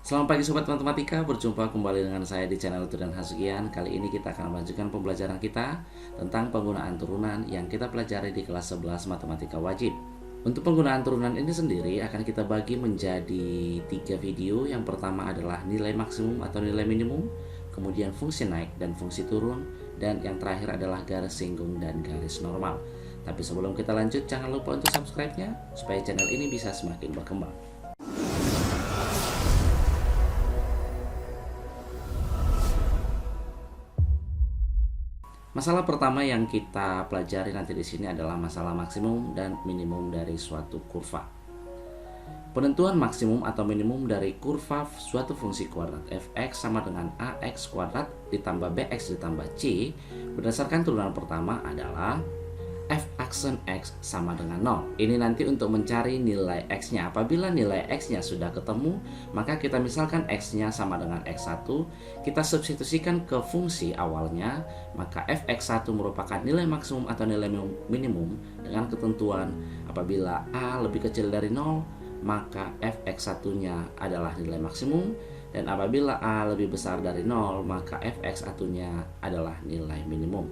Selamat pagi Sobat Matematika, berjumpa kembali dengan saya di channel Tudan Hasugian. Kali ini kita akan melanjutkan pembelajaran kita tentang penggunaan turunan yang kita pelajari di kelas 11 Matematika Wajib. Untuk penggunaan turunan ini sendiri akan kita bagi menjadi 3 video. Yang pertama adalah nilai maksimum atau nilai minimum, kemudian fungsi naik dan fungsi turun, dan yang terakhir adalah garis singgung dan garis normal. Tapi sebelum kita lanjut, jangan lupa untuk subscribe-nya supaya channel ini bisa semakin berkembang. Masalah pertama yang kita pelajari nanti di sini adalah masalah maksimum dan minimum dari suatu kurva. Penentuan maksimum atau minimum dari kurva suatu fungsi kuadrat fx sama dengan ax kuadrat ditambah bx ditambah c berdasarkan turunan pertama adalah f aksen x sama dengan 0. Ini nanti untuk mencari nilai x-nya. Apabila nilai x-nya sudah ketemu, maka kita misalkan x-nya sama dengan x1, kita substitusikan ke fungsi awalnya, maka fx1 merupakan nilai maksimum atau nilai minimum dengan ketentuan apabila a lebih kecil dari 0, maka fx1-nya adalah nilai maksimum, dan apabila a lebih besar dari 0, maka fx1-nya adalah nilai minimum.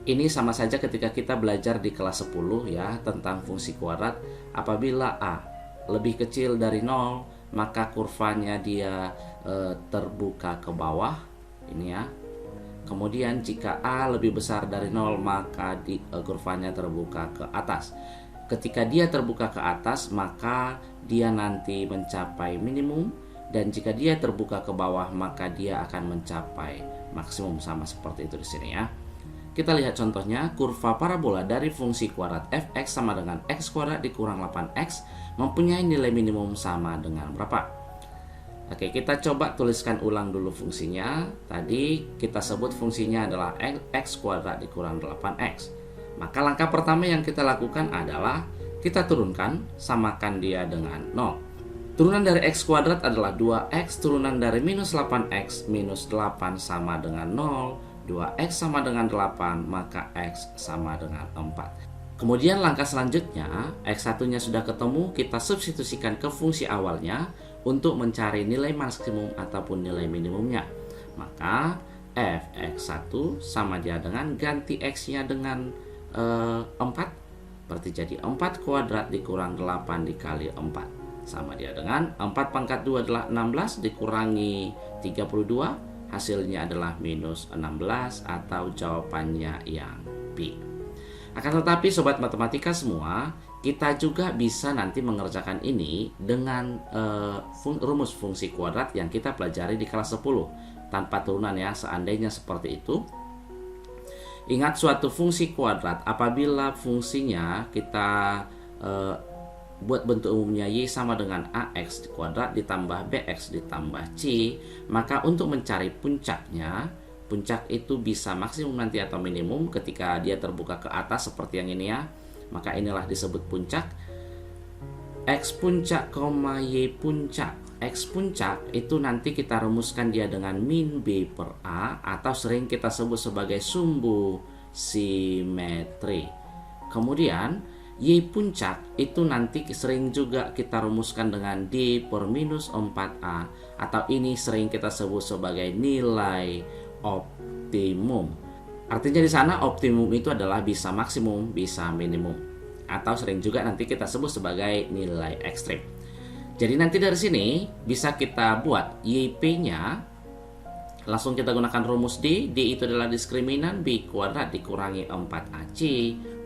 Ini sama saja ketika kita belajar di kelas 10 ya tentang fungsi kuadrat. Apabila a lebih kecil dari 0, maka kurvanya dia terbuka ke bawah ini ya. Kemudian jika a lebih besar dari 0, maka kurvanya terbuka ke atas. Ketika dia terbuka ke atas, maka dia nanti mencapai minimum, dan jika dia terbuka ke bawah, maka dia akan mencapai maksimum, sama seperti itu di sini ya. Kita lihat contohnya, kurva parabola dari fungsi kuadrat fx sama dengan x kuadrat dikurang 8x mempunyai nilai minimum sama dengan berapa? Oke, kita coba tuliskan ulang dulu fungsinya. Tadi kita sebut fungsinya adalah x kuadrat dikurang 8x. Maka langkah pertama yang kita lakukan adalah kita turunkan, samakan dia dengan 0. Turunan dari x kuadrat adalah 2x, turunan dari minus 8x minus 8 sama dengan 0. 2x sama dengan 8, maka x sama dengan 4. Kemudian langkah selanjutnya, x1-nya sudah ketemu, kita substitusikan ke fungsi awalnya untuk mencari nilai maksimum ataupun nilai minimumnya. Maka fx1 sama dia dengan ganti x-nya dengan 4, berarti jadi 4 kuadrat dikurang 8 dikali 4. Sama dia dengan 4 pangkat 2 adalah 16 dikurangi 32, hasilnya adalah minus 16 atau jawabannya yang B. Akan tetapi Sobat Matematika semua, kita juga bisa nanti mengerjakan ini dengan rumus fungsi kuadrat yang kita pelajari di kelas 10 tanpa turunan ya, seandainya seperti itu. Ingat suatu fungsi kuadrat apabila fungsinya kita buat bentuk umumnya y sama dengan ax kuadrat ditambah bx ditambah c, maka untuk mencari puncaknya, puncak itu bisa maksimum nanti atau minimum ketika dia terbuka ke atas seperti yang ini ya, maka inilah disebut puncak. X puncak, y puncak. X puncak itu nanti kita rumuskan dia dengan min b per a, atau sering kita sebut sebagai sumbu simetri. Kemudian y puncak itu nanti sering juga kita rumuskan dengan d per minus 4a, atau ini sering kita sebut sebagai nilai optimum. Artinya di sana optimum itu adalah bisa maksimum, bisa minimum, atau sering juga nanti kita sebut sebagai nilai ekstrim. Jadi nanti dari sini bisa kita buat yp-nya. Langsung kita gunakan rumus D. D itu adalah diskriminan B kuadrat dikurangi 4AC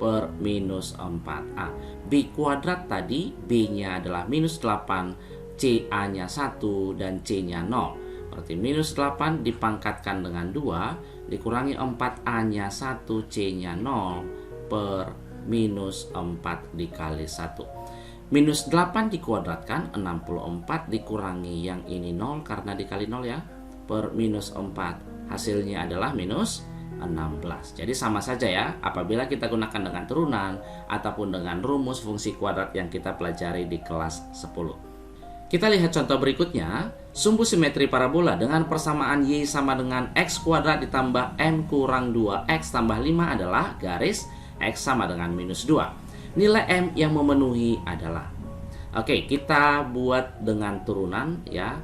per minus 4A. B kuadrat tadi, B-nya adalah minus 8, CA-nya 1, dan C-nya 0. Berarti minus 8 dipangkatkan dengan 2, dikurangi 4A-nya 1, C-nya 0, per minus 4 dikali 1. Minus 8 dikuadratkan, 64 dikurangi yang ini 0 karena dikali 0 ya, per minus 4, hasilnya adalah minus 16. Jadi sama saja ya, apabila kita gunakan dengan turunan ataupun dengan rumus fungsi kuadrat yang kita pelajari di kelas 10. Kita lihat contoh berikutnya. Sumbu simetri parabola dengan persamaan y sama dengan x kuadrat ditambah m kurang 2x tambah 5 adalah garis x sama dengan minus 2. Nilai m yang memenuhi adalah, oke, kita buat dengan turunan ya.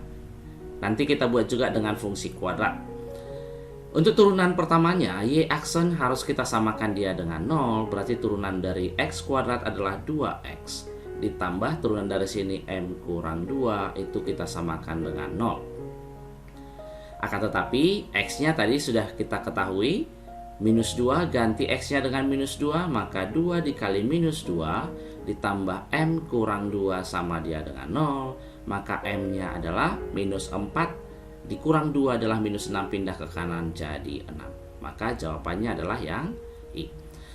Nanti kita buat juga dengan fungsi kuadrat. Untuk turunan pertamanya, y aksen harus kita samakan dia dengan 0, berarti turunan dari x kuadrat adalah 2x. Ditambah turunan dari sini m kurang 2, itu kita samakan dengan 0. Akan tetapi, x-nya tadi sudah kita ketahui, minus 2 ganti x-nya dengan minus 2, maka 2 dikali minus 2 ditambah m kurang 2 sama dia dengan 0, maka m-nya adalah minus 4, dikurang 2 adalah minus 6, pindah ke kanan jadi 6. Maka jawabannya adalah yang I.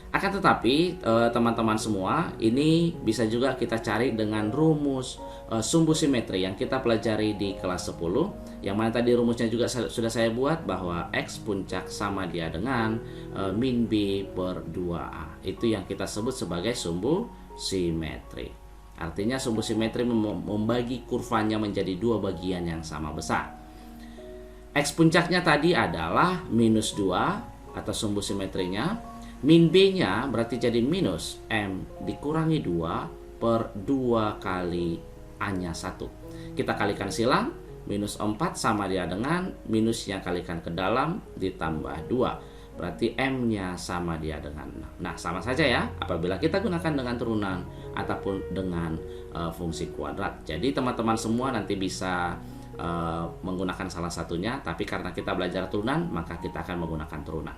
Akan tetapi teman-teman semua, ini bisa juga kita cari dengan rumus sumbu simetri yang kita pelajari di kelas 10, yang mana tadi rumusnya juga sudah saya buat, bahwa x puncak sama dia dengan min b per 2a. Itu yang kita sebut sebagai sumbu simetri. Artinya sumbu simetri membagi kurvanya menjadi dua bagian yang sama besar. X puncaknya tadi adalah minus 2 atau sumbu simetrinya. Min B-nya berarti jadi minus M dikurangi 2 per 2 kali A-nya 1. Kita kalikan silang, minus 4 sama dia dengan minusnya kalikan ke dalam ditambah 2. Berarti M-nya sama dia dengan 6. Nah, sama saja ya apabila kita gunakan dengan turunan ataupun dengan fungsi kuadrat. Jadi teman-teman semua nanti bisa menggunakan salah satunya, tapi karena kita belajar turunan, maka kita akan menggunakan turunan.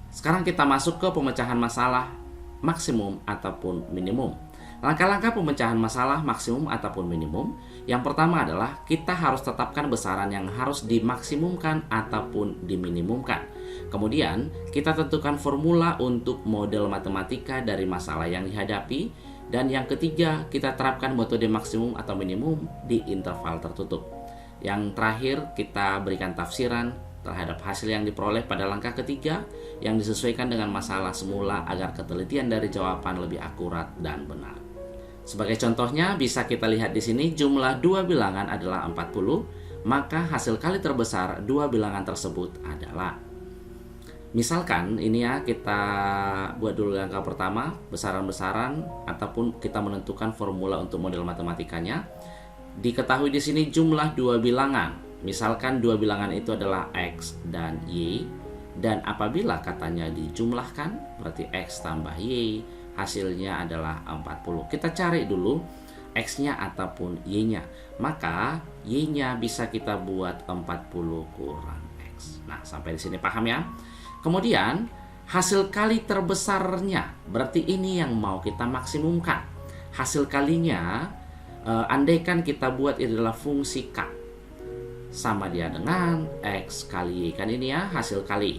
Sekarang kita masuk ke pemecahan masalah maksimum ataupun minimum. Langkah-langkah pemecahan masalah maksimum ataupun minimum. Yang pertama adalah kita harus tetapkan besaran yang harus dimaksimumkan ataupun diminimumkan. Kemudian kita tentukan formula untuk model matematika dari masalah yang dihadapi. Dan yang ketiga, kita terapkan metode maksimum atau minimum di interval tertutup. Yang terakhir, kita berikan tafsiran terhadap hasil yang diperoleh pada langkah ketiga yang disesuaikan dengan masalah semula agar ketelitian dari jawaban lebih akurat dan benar. Sebagai contohnya, bisa kita lihat di sini jumlah dua bilangan adalah 40, maka hasil kali terbesar dua bilangan tersebut adalah. Misalkan ini ya, kita buat dulu langkah pertama, besaran-besaran ataupun kita menentukan formula untuk model matematikanya. Diketahui di sini jumlah dua bilangan. Misalkan dua bilangan itu adalah X dan Y. Dan apabila katanya dijumlahkan, berarti X tambah Y, hasilnya adalah 40. Kita cari dulu X-nya ataupun Y-nya. Maka Y-nya bisa kita buat 40 kurang X. Nah, sampai di sini paham ya? Kemudian, hasil kali terbesarnya, berarti ini yang mau kita maksimumkan. Hasil kalinya, andaikan kita buat ini adalah fungsi K, sama dia dengan X kali Y, kan ini ya hasil kali.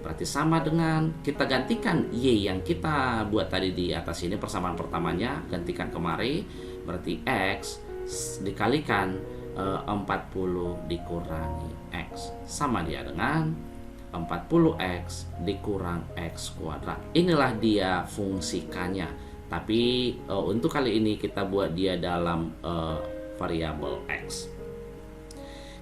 Berarti sama dengan, kita gantikan Y yang kita buat tadi di atas ini, persamaan pertamanya gantikan kemari, berarti X dikalikan 40 dikurangi X, sama dia dengan 40X dikurang X kuadrat. Inilah dia fungsi K-nya. Tapi untuk kali ini kita buat dia dalam variabel X.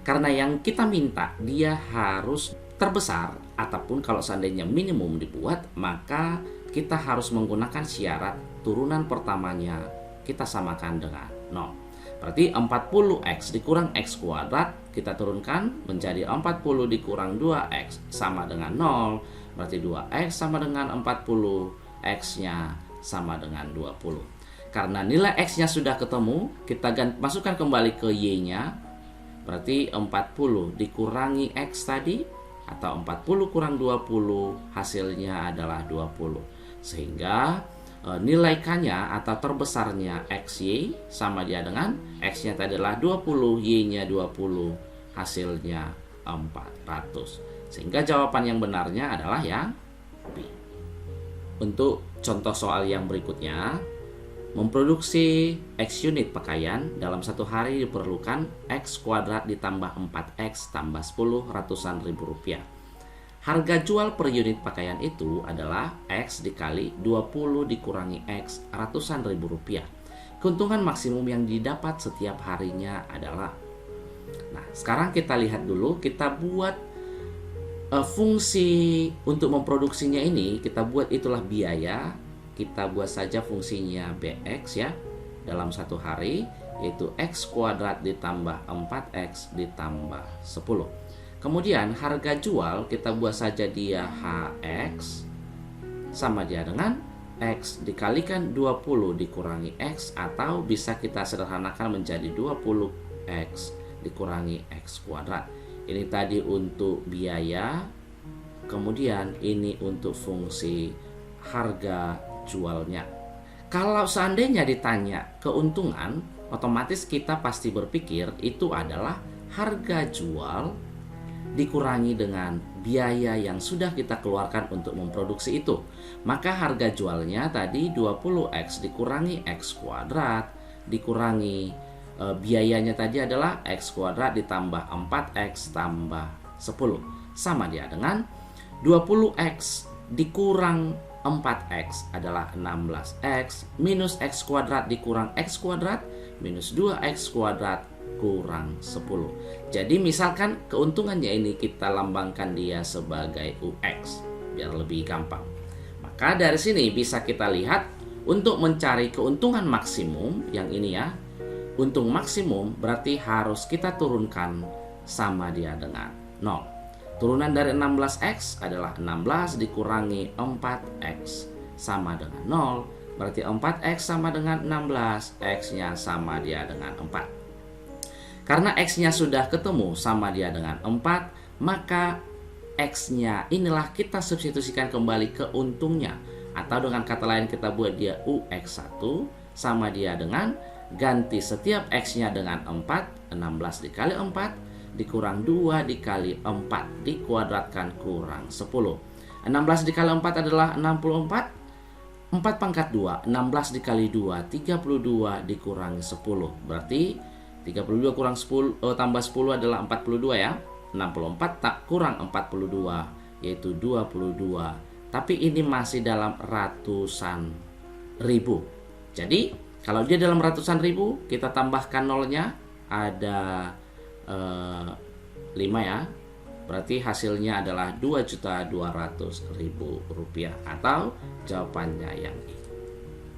Karena yang kita minta dia harus terbesar, ataupun kalau seandainya minimum dibuat, maka kita harus menggunakan syarat turunan pertamanya kita samakan dengan 0. Berarti 40X dikurang X kuadrat kita turunkan menjadi 40 dikurang 2X sama dengan 0. Berarti 2X sama dengan 40, X-nya sama dengan 20. Karena nilai X-nya sudah ketemu, kita masukkan kembali ke Y-nya. Berarti 40 dikurangi X tadi, atau 40 kurang 20, hasilnya adalah 20. Sehingga nilai K-nya atau terbesarnya XY sama dia dengan X-nya tadi adalah 20, Y-nya 20, hasilnya 400. Sehingga jawaban yang benarnya adalah yang B. Untuk contoh soal yang berikutnya, memproduksi X unit pakaian dalam satu hari diperlukan X kuadrat ditambah 4X tambah 10 ratusan ribu rupiah. Harga jual per unit pakaian itu adalah X dikali 20 dikurangi X ratusan ribu rupiah. Keuntungan maksimum yang didapat setiap harinya adalah. Nah, sekarang kita lihat dulu, kita buat fungsi untuk memproduksinya ini, kita buat itulah biaya. Kita buat saja fungsinya BX ya, dalam satu hari. yaitu X kuadrat ditambah 4X ditambah 10. Kemudian harga jual kita buat saja dia HX sama dia dengan X dikalikan 20 dikurangi X, atau bisa kita sederhanakan menjadi 20X dikurangi X kuadrat. Ini tadi untuk biaya, kemudian ini untuk fungsi harga jualnya. Kalau seandainya ditanya keuntungan, otomatis kita pasti berpikir itu adalah harga jual dikurangi dengan biaya yang sudah kita keluarkan untuk memproduksi itu. Maka harga jualnya tadi 20X dikurangi X kuadrat dikurangi biayanya tadi adalah X kuadrat ditambah 4X tambah 10, sama dia dengan 20X dikurang 4X adalah 16X minus X kuadrat dikurang X kuadrat minus 2X kuadrat kurang 10. Jadi misalkan keuntungannya ini kita lambangkan dia sebagai UX biar lebih gampang. Maka dari sini bisa kita lihat untuk mencari keuntungan maksimum yang ini ya. Untung maksimum berarti harus kita turunkan sama dia dengan 0. Turunan dari 16X adalah 16 dikurangi 4X sama dengan 0. Berarti 4X sama dengan 16, X-nya sama dia dengan 4. Karena X-nya sudah ketemu sama dia dengan 4, maka X-nya inilah kita substitusikan kembali ke untungnya. Atau dengan kata lain kita buat dia UX1 sama dia dengan ganti setiap X-nya dengan 4, 16 dikali 4 dikurang 2 dikali 4 dikuadratkan kurang 10. 16 dikali 4 adalah 64. 4 pangkat 2, 16 dikali 2, 32 dikurangi 10. Berarti 32 kurang 10 tambah 10 adalah 42 ya. 64 tak kurang 42 yaitu 22. Tapi ini masih dalam ratusan ribu. Jadi kalau dia dalam ratusan ribu, kita tambahkan nolnya ada 5 ya. Berarti hasilnya adalah 2.200.000 rupiah, atau jawabannya yang ini.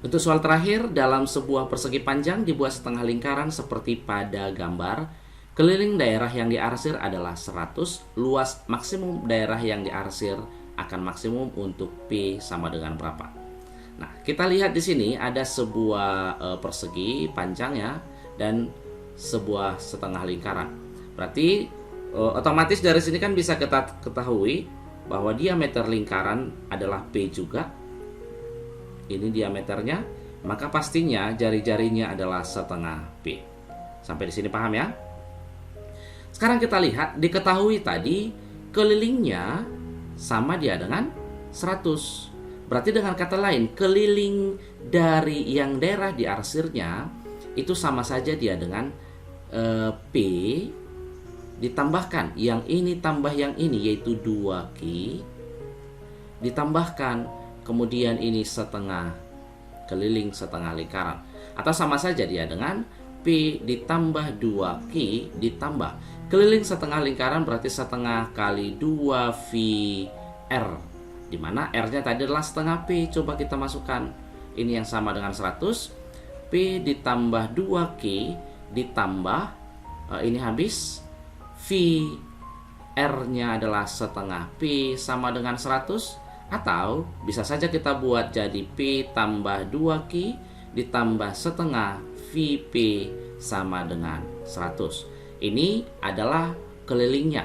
Untuk soal terakhir, dalam sebuah persegi panjang dibuat setengah lingkaran seperti pada gambar. Keliling daerah yang diarsir adalah 100, luas maksimum daerah yang diarsir akan maksimum untuk P sama dengan berapa? Nah, kita lihat di sini ada sebuah persegi panjang ya, dan sebuah setengah lingkaran. Berarti otomatis dari sini kan bisa kita ketahui bahwa diameter lingkaran adalah P juga. Ini diameternya, maka pastinya jari-jarinya adalah setengah P. Sampai di sini paham ya? Sekarang kita lihat, diketahui tadi kelilingnya sama dia dengan 100. Berarti dengan kata lain, keliling dari yang daerah diarsirnya itu sama saja dia dengan P ditambahkan yang ini tambah yang ini, yaitu 2Q ditambahkan kemudian ini setengah keliling setengah lingkaran, atau sama saja dia dengan P ditambah 2Q ditambah keliling setengah lingkaran, berarti setengah kali 2VR, dimana R-nya tadi adalah setengah P. Coba kita masukkan ini yang sama dengan 100, P ditambah 2Q ditambah ini habis, VR-nya adalah setengah P sama dengan 100. Atau bisa saja kita buat jadi P tambah 2Q ditambah setengah VP sama dengan 100. Ini adalah kelilingnya.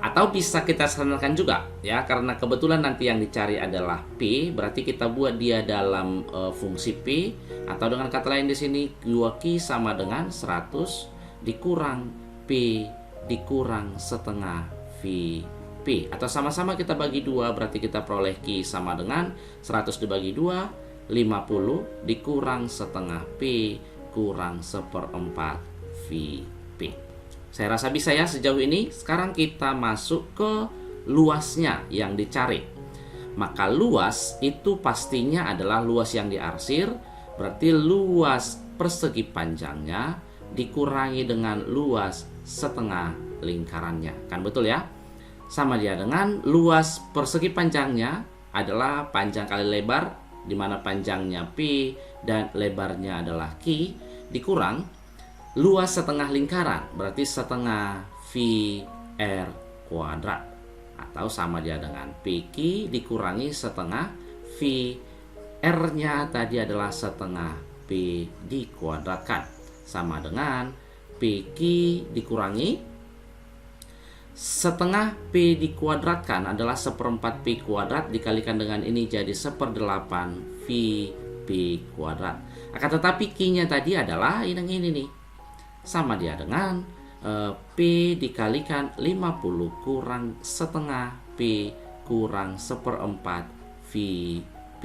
Atau bisa kita sederhanakan juga ya, karena kebetulan nanti yang dicari adalah P, berarti kita buat dia dalam fungsi P, atau dengan kata lain di sini 2Q sama dengan 100 dikurang P dikurang setengah VP, atau sama-sama kita bagi 2, berarti kita peroleh Q sama dengan 100 dibagi 2 50 dikurang setengah P kurang 1/4 VP. Saya rasa bisa ya sejauh ini. Sekarang kita masuk ke luasnya yang dicari. Maka luas itu pastinya adalah luas yang diarsir, berarti luas persegi panjangnya dikurangi dengan luas setengah lingkarannya. Kan betul ya? Sama dia dengan luas persegi panjangnya adalah panjang kali lebar, di mana panjangnya P dan lebarnya adalah Q, dikurang luas setengah lingkaran, berarti setengah V R kuadrat, atau sama dia dengan PQ dikurangi setengah V R-nya tadi adalah setengah P dikuadratkan, sama dengan PQ dikurangi setengah P dikuadratkan adalah 1/4 P kuadrat dikalikan dengan ini jadi 1/8 V P kuadrat. Akan tetapi Q-nya tadi adalah ini nih, sama dia dengan P dikalikan 50 kurang setengah P kurang 1/4 V P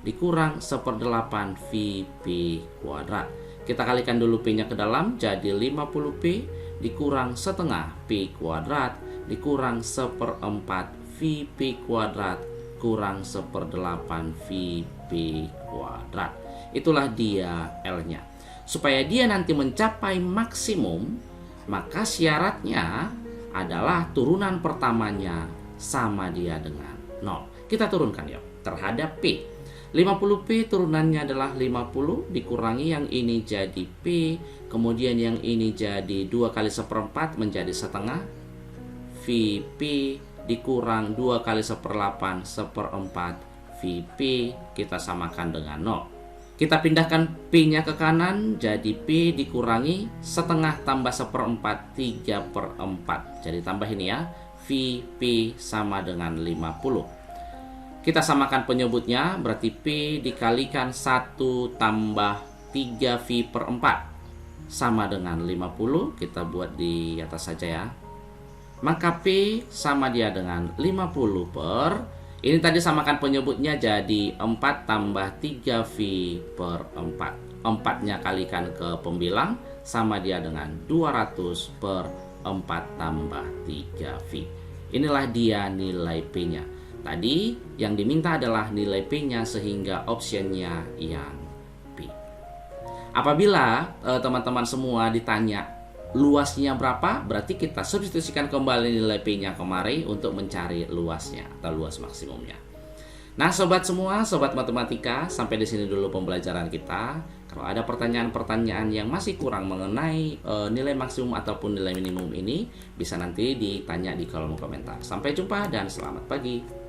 dikurang 1/8 V P kuadrat. Kita kalikan dulu P-nya ke dalam, jadi 50 P dikurang setengah P kuadrat dikurang 1/4 V P kuadrat kurang 1/8 V P kuadrat. Itulah dia L-nya. Supaya dia nanti mencapai maksimum, maka syaratnya adalah turunan pertamanya sama dia dengan 0. Kita turunkan yuk terhadap P. 50P turunannya adalah 50 dikurangi yang ini jadi P, kemudian yang ini jadi 2 kali 1/4 menjadi setengah VP dikurang 2 kali 1/8 1/4 VP, kita samakan dengan 0. Kita pindahkan P-nya ke kanan, jadi P dikurangi setengah tambah 1/4 3/4. Jadi tambah ini ya, VP sama dengan 50. Kita samakan penyebutnya, berarti P dikalikan 1 tambah 3V/4 sama dengan 50. Kita buat di atas saja ya. Maka P sama dia dengan 50 per, ini tadi samakan penyebutnya jadi 4 tambah 3V/4. 4-nya kalikan ke pembilang sama dia dengan 200 per 4 tambah 3V. Inilah dia nilai P-nya. Tadi yang diminta adalah nilai P-nya sehingga optionnya yang P. Apabila teman-teman semua ditanya luasnya berapa, berarti kita substitusikan kembali nilai P-nya kemari untuk mencari luasnya atau luas maksimumnya. Nah sobat semua, sobat matematika, sampai di sini dulu pembelajaran kita. Kalau ada pertanyaan-pertanyaan yang masih kurang mengenai nilai maksimum ataupun nilai minimum ini, bisa nanti ditanya di kolom komentar. Sampai jumpa dan selamat pagi.